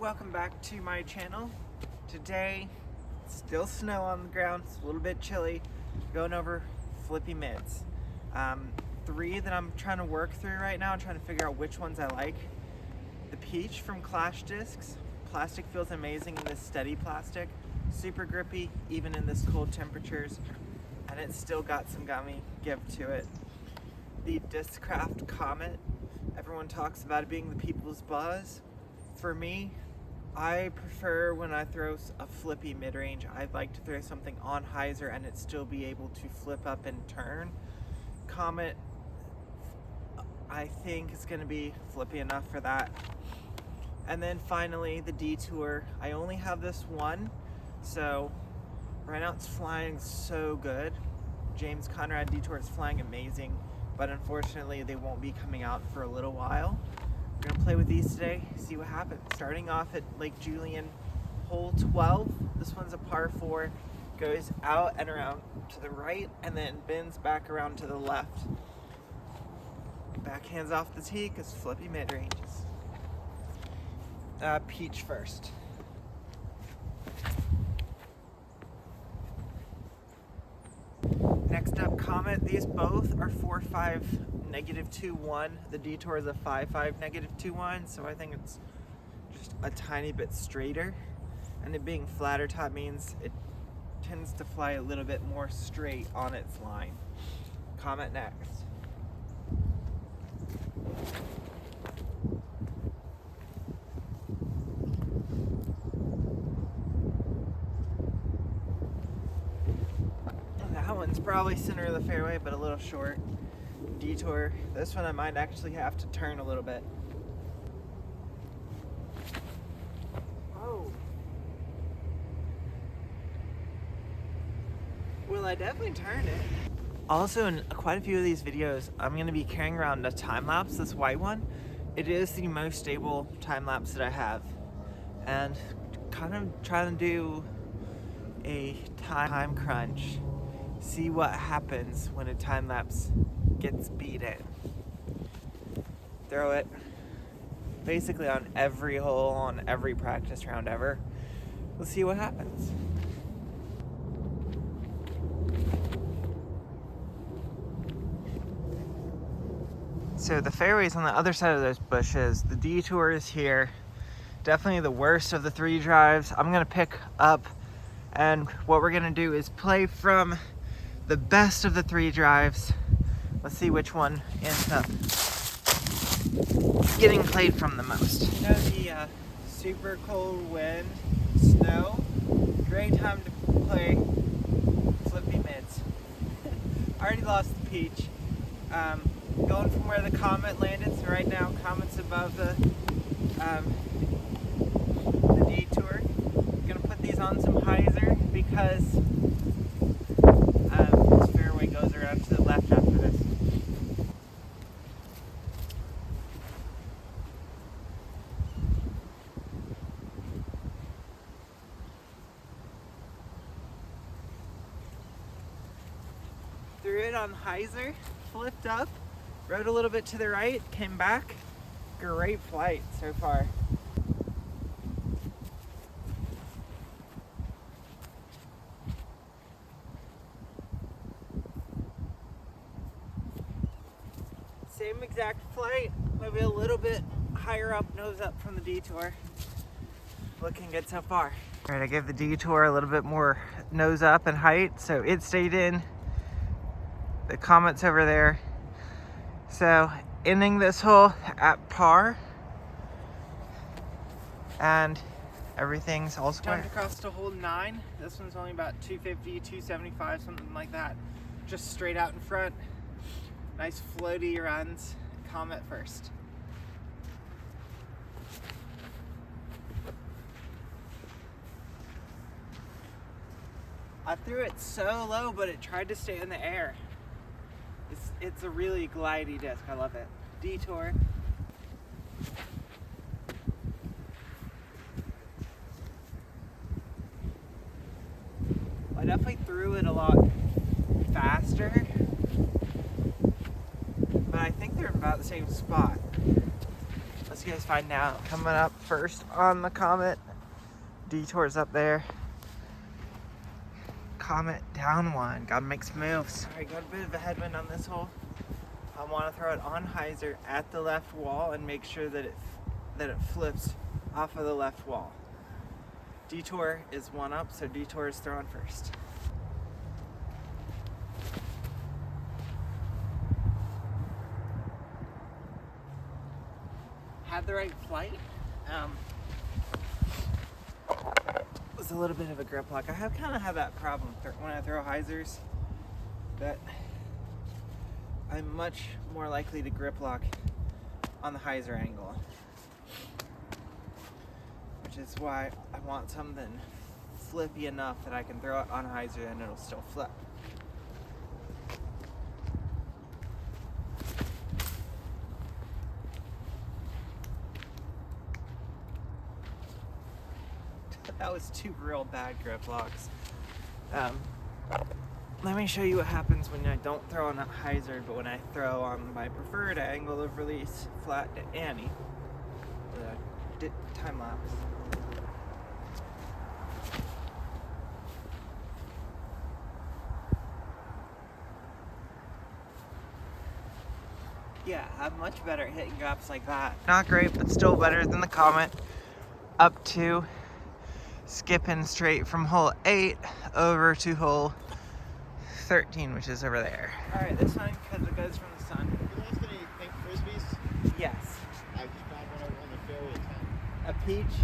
welcome back to my channel. Today, still snow on the ground, it's a little bit chilly, going over flippy mids. Three that I'm trying to work through right now, trying to figure out which ones I like. The peach from Clash Discs. Plastic feels amazing in this steady plastic. Super grippy, even in this cold temperatures. And it's still got some gummy give to it. The Discraft Comet. Everyone talks about it being the people's buzz. For me, I prefer when I throw a flippy mid-range, I'd like to throw something on hyzer and it still be able to flip up and turn. Comet, I think is going to be flippy enough for that. And then finally, the Detour. I only have this one, so right now it's flying so good. James Conrad Detour is flying amazing, but unfortunately they won't be coming out for a little while. We're gonna play with these today, see what happens. Starting off at Lake Julian, hole 12. This one's a par 4, goes out and around to the right and then bends back around to the left. Backhands off the tee because flippy mid-ranges. Peach first. Next up, Comet. These both are 4.5 -2.1. The Detour is a 5.5 -2.1, so I think it's just a tiny bit straighter. And it being flatter top means it tends to fly a little bit more straight on its line. Comet next. That one's probably center of the fairway, but a little short. Detour. This one I might actually have to turn a little bit. Oh. Well, I definitely turned it. Also, in quite a few of these videos, I'm going to be carrying around a time lapse, this white one. It is the most stable time lapse that I have. And kind of trying to do a time crunch. See what happens when a time lapse gets beat in. Throw it basically on every hole, on every practice round ever. We'll see what happens. So the fairway's on the other side of those bushes. The Detour is here. Definitely the worst of the 3 drives. I'm gonna pick up, and what we're gonna do is play from the best of the 3 drives. Let's see which one ends up getting played from the most. You know, the super cold wind, snow, great time to play flippy mids. I already lost the peach. Going from where the Comet landed, so right now Comet's above the Detour. I'm gonna put these on some hyzer because this fairway goes around to the left after this. Threw it on hyzer, flipped up, rode a little bit to the right, came back. Great flight so far. Same exact flight, maybe a little bit higher up, nose up from the Detour. Looking good so far. All right, I gave the Detour a little bit more nose up and height, so it stayed in. The Comet's over there. So ending this hole at par, and everything's all square. Jumped across to hole 9. This one's only about 250, 275, something like that. Just straight out in front. Nice floaty runs. Comet first. I threw it so low, but it tried to stay in the air. It's a really glidey disc. I love it. Detour. I definitely threw it a lot faster, but I think they're about the same spot. Let's you guys find out. Coming up first on the Comet. Detour's up there. Comet down one. Gotta make some moves. Alright, got a bit of a headwind on this hole. I want to throw it on hyzer at the left wall and make sure that it flips off of the left wall. Detour is one up, so Detour is throwing first. Had the right flight. Was a little bit of a grip lock. I have kind of had that problem when I throw hyzers, that I'm much more likely to grip lock on the hyzer angle, which is why I want something flippy enough that I can throw it on hyzer and it'll still flip. That was two real bad grip locks. Let me show you what happens when I don't throw on a hyzer, but when I throw on my preferred angle of release, flat to Annie. Time lapse. Yeah, I'm much better at hitting drops like that. Not great, but still better than the Comet. Up to skipping straight from hole 8 over to hole 13, which is over there. Alright, this one, because it goes from the sun. You lost any pink frisbees? Yes. I just found one over on the fairway at 10. A peach?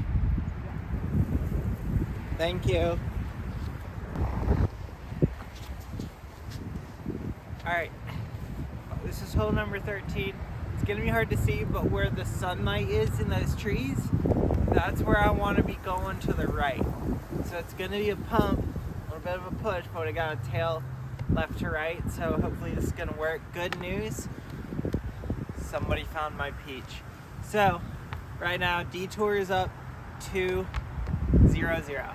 Thank you. Alright, this is hole number 13. It's gonna be hard to see, but where the sunlight is in those trees, that's where I want to be going to the right. So it's gonna be a pump, a little bit of a push, but I got a tail left to right, so hopefully this is gonna work. Good news, somebody found my peach. So right now Detour is up 2-0-0.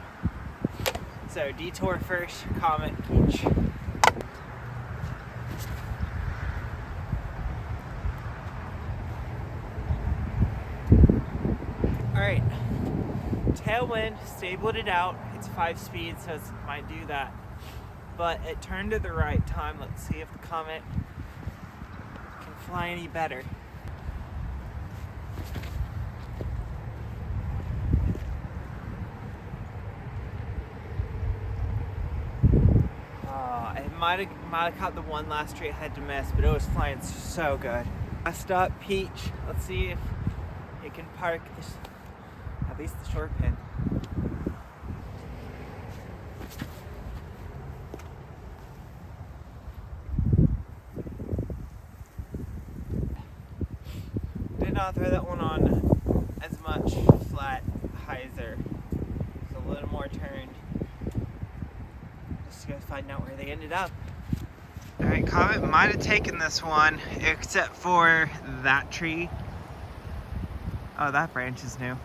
So Detour first, Comet, peach. Alright, tailwind, stabled it out. It's 5 speed, so it might do that. But it turned to the right time. Let's see if the Comet can fly any better. It might have caught the one last tree it had to miss, but it was flying so good. Last up, peach. Let's see if it can park this, at least the short pin. Did not throw that one on as much flat hyzer. It's a little more turned. Just gotta find out where they ended up. Alright, Comet might have taken this one, except for that tree. Oh, that branch is new.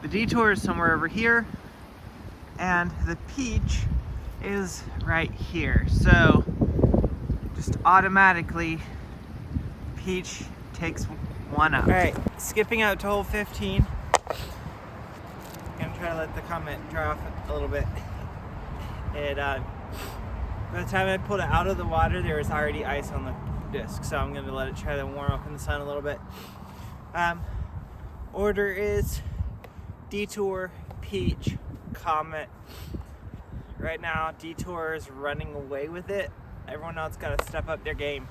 The Detour is somewhere over here, and the peach is right here. So, just automatically, peach takes one up. Alright, skipping out to hole 15. Gonna try to let the Comet dry off a little bit. By the time I pulled it out of the water, there was already ice on the disc, so I'm gonna let it try to warm up in the sun a little bit. Order is Detour, peach, Comet. Right now, Detour is running away with it. Everyone else got to step up their game.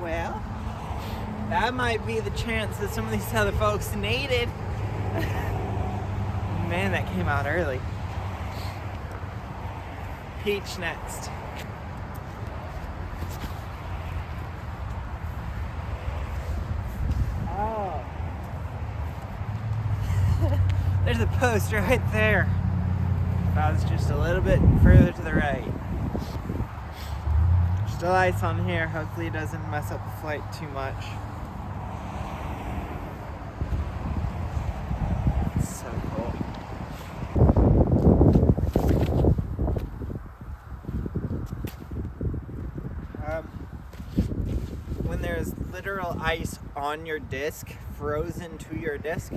Well, that might be the chance that some of these other folks needed. Man, that came out early. Peach next. Oh. There's a post right there. That was just a little bit further to the right. Still ice on here. Hopefully it doesn't mess up the flight too much. So cool. when there's literal ice on your disc, frozen to your disc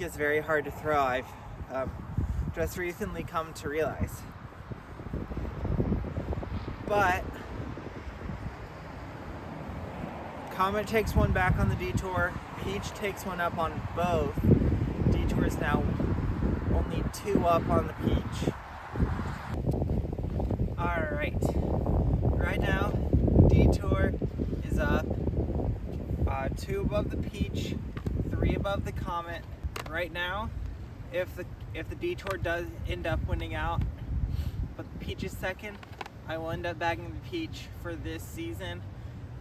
is very hard to throw. I've just recently come to realize. But Comet takes one back on the Detour, Peach takes one up on both. Detour is now only 2 up on the Peach. Alright, right now Detour is up 2 above the Peach, 3 above the Comet. Right now, if the Detour does end up winning out, but the Peach is second, I will end up bagging the Peach for this season,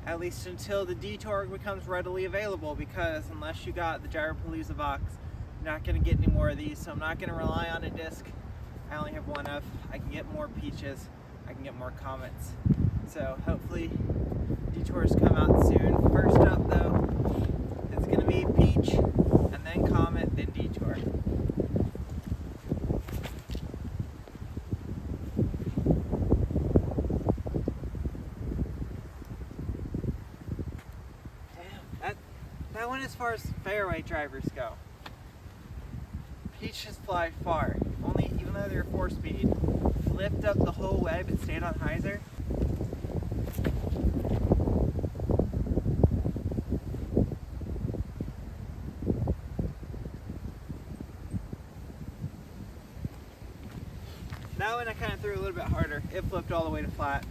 at least until the Detour becomes readily available, because unless you got the Gyropalooza box, you're not going to get any more of these, so I'm not going to rely on a disc I only have one of. I can get more Peaches, I can get more Comets. So hopefully Detours come out soon. First up though, it's going to be Peach, and then Comet, then Detour. That went as far as fairway drivers go. Peach has fly far. Even though they're 4-speed, flipped up the whole way but stayed on hyzer. That one I kind of threw a little bit harder. It flipped all the way to flat.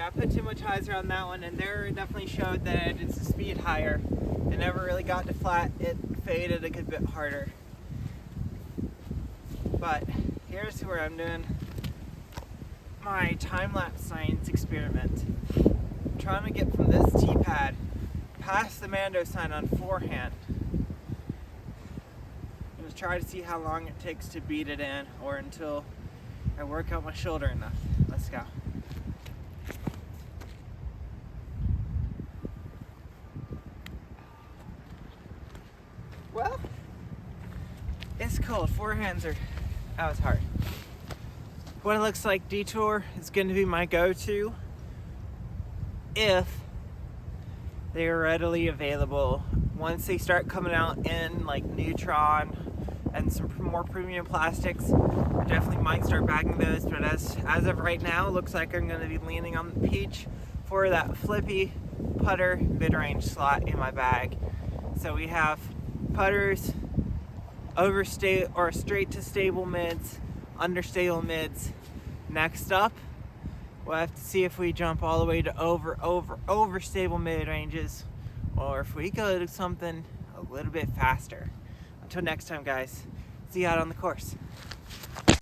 I put too much hyzer on that one, and there definitely showed that it's a speed higher. It never really got to flat. It faded a good bit harder. But here's where I'm doing my time-lapse science experiment. I'm trying to get from this T-pad past the Mando sign on forehand. I'm going to try to see how long it takes to beat it in, or until I work out my shoulder enough. Let's go. Well, it's cold. Forehands are, that was hard. What it looks like, Detour is going to be my go-to if they are readily available. Once they start coming out in like Neutron and some more premium plastics, I definitely might start bagging those. But as of right now, it looks like I'm going to be leaning on the Peach for that flippy putter mid-range slot in my bag. So we have putters, straight to stable mids, understable mids. Next up, we'll have to see if we jump all the way to over stable mid ranges, or if we go to something a little bit faster. Until next time, guys, see you out on the course.